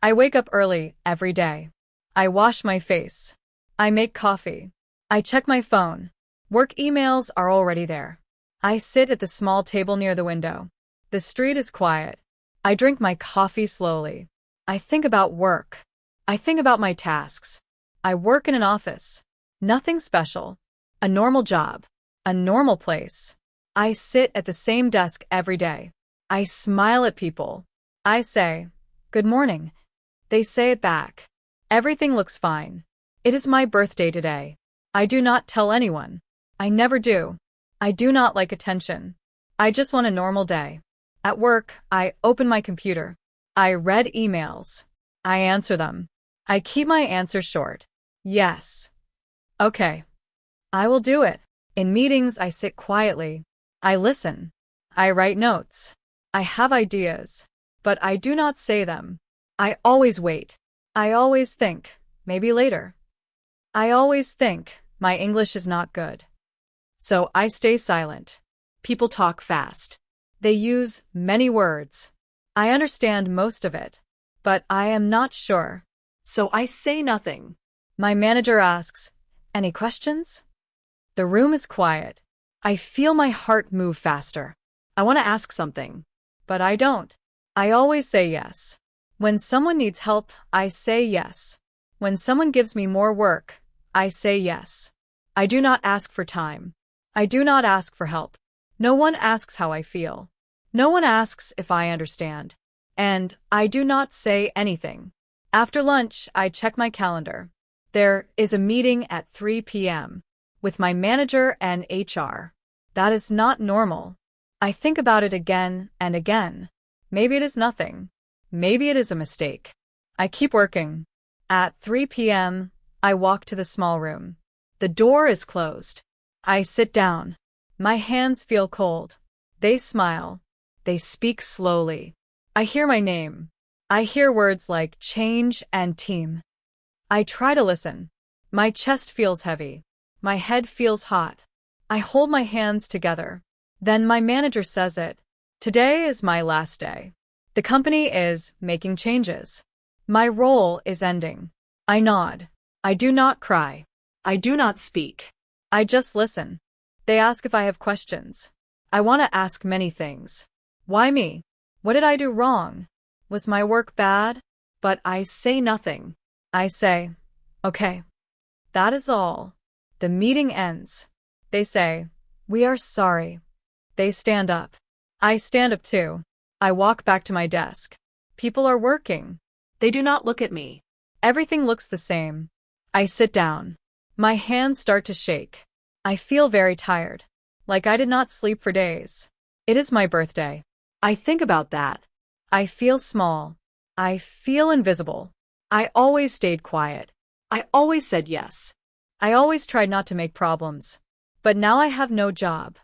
I wake up early every day. I wash my face. I make coffee. I check my phone. Work emails are already there. I sit at the small table near the window. The street is quiet. I drink my coffee slowly. I think about work. I think about my tasks. I work in an office. Nothing special. A normal job. A normal place. I sit at the same desk every day. I smile at people. I say, "Good morning." They say it back. Everything looks fine. It is my birthday today. I do not tell anyone. I never do. I do not like attention. I just want a normal day. At work, I open my computer. I read emails. I answer them. I keep my answers short. Yes. Okay. I will do it. In meetings, I sit quietly. I listen. I write notes. I have ideas, but I do not say them. I always wait. I always think, maybe later. I always think, my English is not good. So I stay silent. People talk fast. They use many words. I understand most of it, but I am not sure. So I say nothing. My manager asks, "Any questions?" The room is quiet. I feel my heart move faster. I want to ask something, but I don't. I always say yes. When someone needs help, I say yes. When someone gives me more work, I say yes. I do not ask for time. I do not ask for help. No one asks how I feel. No one asks if I understand. And I do not say anything. After lunch, I check my calendar. There is a meeting at 3 p.m. with my manager and HR. That is not normal. I think about it again and again. Maybe it is nothing. Maybe it is a mistake. I keep working. At 3 p.m., I walk to the small room. The door is closed. I sit down. My hands feel cold. They smile. They speak slowly. I hear my name. I hear words like change and team. I try to listen. My chest feels heavy. My head feels hot. I hold my hands together. Then my manager says it. Today is my last day. The company is making changes. My role is ending. I nod. I do not cry. I do not speak. I just listen. They ask if I have questions. I want to ask many things. Why me? What did I do wrong? Was my work bad? But I say nothing. I say, "Okay." That is all. The meeting ends. They say, "We are sorry." They stand up. I stand up too. I walk back to my desk. People are working. They do not look at me. Everything looks the same. I sit down. My hands start to shake. I feel very tired, like I did not sleep for days. It is my birthday. I think about that. I feel small. I feel invisible. I always stayed quiet. I always said yes. I always tried not to make problems. But now I have no job.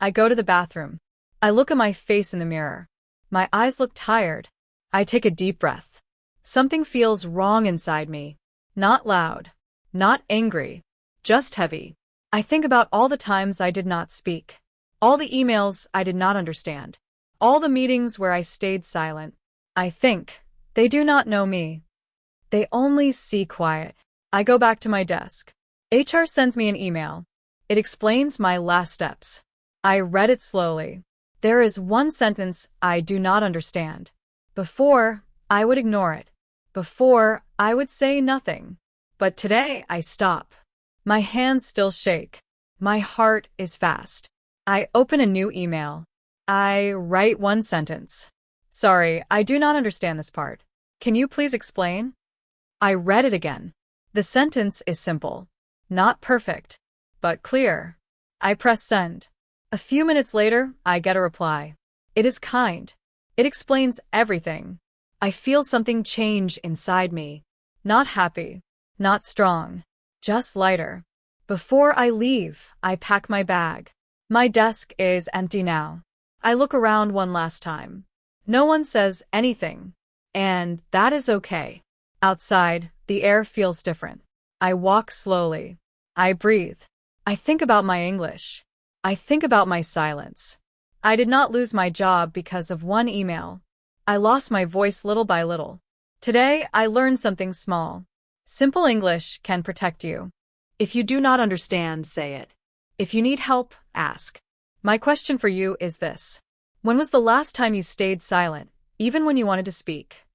I go to the bathroom. I look at my face in the mirror. My eyes look tired. I take a deep breath. Something feels wrong inside me. Not loud. Not angry. Just heavy. I think about all the times I did not speak. All the emails I did not understand. All the meetings where I stayed silent. I think, they do not know me. They only see quiet. I go back to my desk. HR sends me an email. It explains my last steps. I read it slowly. There is one sentence I do not understand. Before, I would ignore it. Before, I would say nothing. But today, I stop. My hands still shake. My heart is fast. I open a new email. I write one sentence. "Sorry, I do not understand this part. Can you please explain?" I read it again. The sentence is simple. Not perfect, but clear. I press send. A few minutes later, I get a reply. It is kind. It explains everything. I feel something change inside me. Not happy. Not strong. Just lighter. Before I leave, I pack my bag. My desk is empty now. I look around one last time. No one says anything. And that is okay. Outside, the air feels different. I walk slowly. I breathe. I think about my English. I think about my silence. I did not lose my job because of one email. I lost my voice little by little. Today, I learned something small. Simple English can protect you. If you do not understand, say it. If you need help, ask. My question for you is this. When was the last time you stayed silent, even when you wanted to speak?